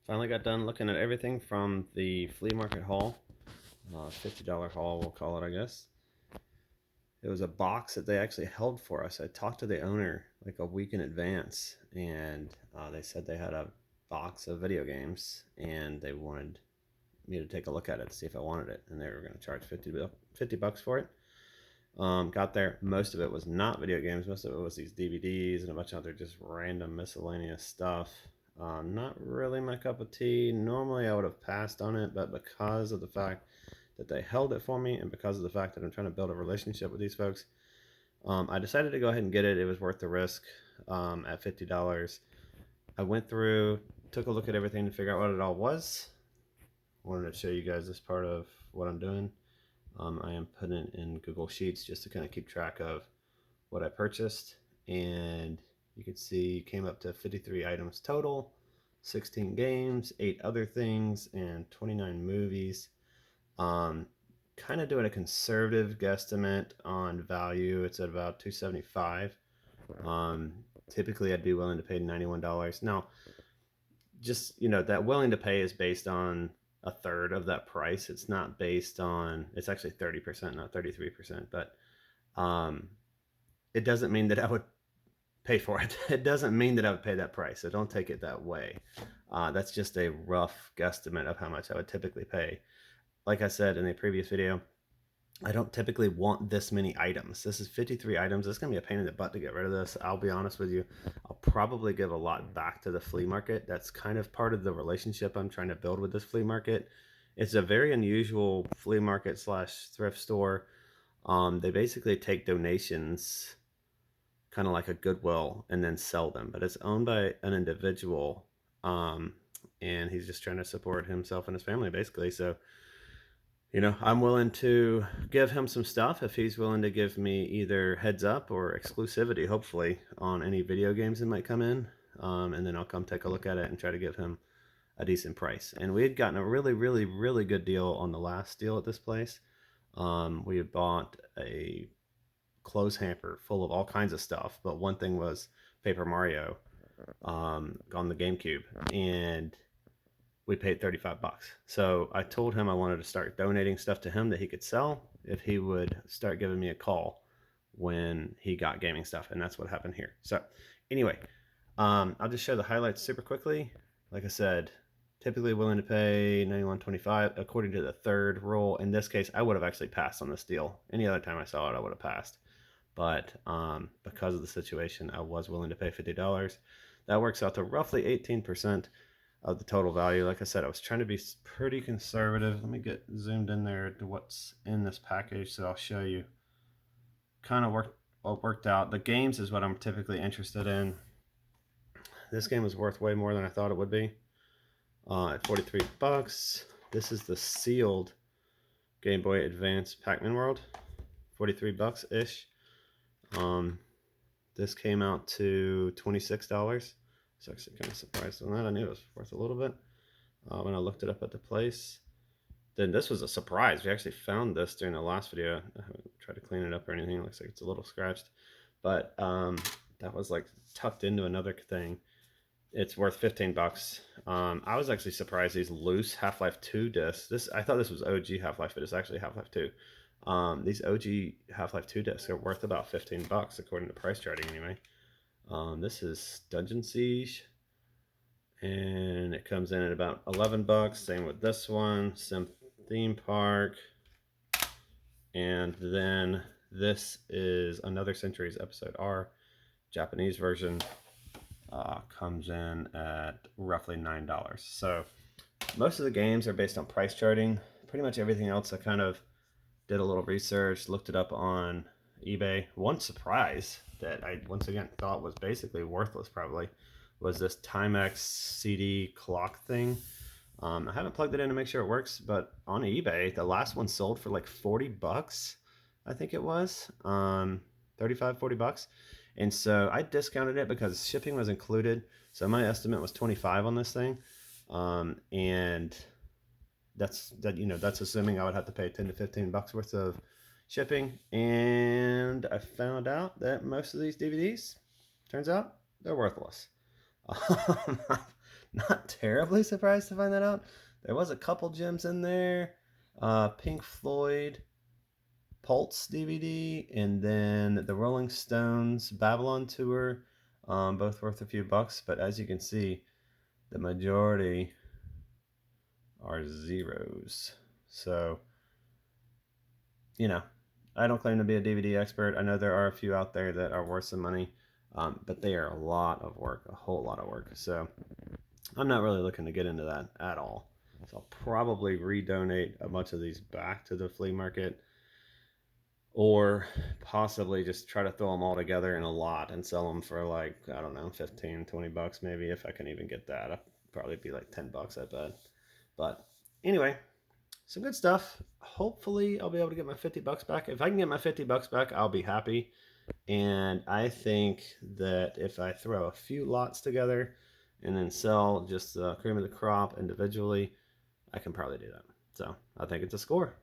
Finally got done looking at everything from the flea market haul, $50 haul, we'll call it, I guess. It was a box that they actually held for us. I talked to the owner like a week in advance, and they said they had a box of video games, and they wanted me to take a look at it to see if I wanted it, and they were going to charge 50 bucks for it. Got there, most of it was not video games. Most of it was these DVDs and a bunch of other just random miscellaneous stuff. Not really my cup of tea. Normally I would have passed on it, but because of the fact that they held it for me and because of the fact that I'm trying to build a relationship with these folks, I decided to go ahead and get it. It was worth the risk at $50. I went through, took a look at everything to figure out what it all was. Wanted to show you guys this part of what I'm doing. I am putting it in Google Sheets just to kind of keep track of what I purchased. And you can see came up to 53 items total, 16 games, 8 other things, and 29 movies. Um, Kind of doing a conservative guesstimate on value. It's at about 275. Um, Typically, I'd be willing to pay $91. Now, just that willing to pay is based on a third of that price. It's not based on. It's actually 30%, not 33%. But um, it doesn't mean that I would pay for it. It doesn't mean that I would pay that price. So don't take it that way. That's just a rough guesstimate of how much I would typically pay. Like I said in the previous video, I don't typically want this many items. This is 53 items. It's going to be a pain in the butt to get rid of this. I'll be honest with you. I'll probably give a lot back to the flea market. That's kind of part of the relationship I'm trying to build with this flea market. It's a very unusual flea market slash thrift store. They basically take donations kind of like a Goodwill and then sell them, but it's owned by an individual. Um, and he's just trying to support himself and his family basically. So I'm willing to give him some stuff if he's willing to give me either heads up or exclusivity, hopefully, on any video games that might come in. And then I'll come take a look at it and try to give him a decent price. And we had gotten a really, really, really good deal on the last deal at this place. We had bought a clothes hamper full of all kinds of stuff, but one thing was Paper Mario on the GameCube. And we paid 35 bucks. So I told him I wanted to start donating stuff to him that he could sell if he would start giving me a call when he got gaming stuff. And that's what happened here. So anyway, I'll just show the highlights super quickly. Like I said, typically willing to pay $91.25 according to the third rule. In this case, I would have actually passed on this deal. Any other time I saw it, I would have passed. But because of the situation, I was willing to pay $50. That works out to roughly 18% of the total value. Like I said, I was trying to be pretty conservative. Let me get zoomed in there to what's in this package so I'll show you kind of what worked out. The games is what I'm typically interested in. This game was worth way more than I thought it would be. At 43 bucks. This is the sealed Game Boy Advance Pac-Man World. 43 bucks ish. This came out to $26. So actually kind of surprised on that. I knew it was worth a little bit when I looked it up at the place. Then this was a surprise. We actually found this during the last video. I haven't tried to clean it up or anything. It looks like it's a little scratched. But that was like tucked into another thing. It's worth 15 bucks. I was actually surprised these loose Half-Life 2 discs. I thought this was OG Half-Life, but it's actually Half-Life 2. These OG Half-Life 2 discs are worth about 15 bucks according to price charting anyway. This is Dungeon Siege, and it comes in at about 11 bucks. Same with this one, Sim Theme Park, and then this is Another Century's Episode R, Japanese version. Comes in at roughly $9. So most of the games are based on price charting. Pretty much everything else I kind of did a little research, looked it up on eBay. One surprise that I once again thought was basically worthless probably was this Timex CD clock thing. I haven't plugged it in to make sure it works, but on eBay, the last one sold for like 40 bucks, I think it was. 35, 40 bucks. And so I discounted it because shipping was included. So my estimate was 25 on this thing. And that's assuming I would have to pay 10 to 15 bucks worth of shipping. And I found out that most of these DVDs, turns out, they're worthless. Not terribly surprised to find that out. There was a couple gems in there. Pink Floyd, Pulse DVD, and then the Rolling Stones Babylon Tour, both worth a few bucks. But as you can see, the majority are zeros. So, you know, I don't claim to be a DVD expert. I know there are a few out there that are worth some money, but they are a lot of work, a whole lot of work. So I'm not really looking to get into that at all. So I'll probably redonate a bunch of these back to the flea market, or possibly just try to throw them all together in a lot and sell them for like, I don't know, 15, 20 bucks maybe, if I can even get that. I'd probably be like 10 bucks, I bet. But anyway, some good stuff. Hopefully I'll be able to get my 50 bucks back. If I can get my 50 bucks back, I'll be happy. And I think that if I throw a few lots together and then sell just the cream of the crop individually, I can probably do that. So I think it's a score.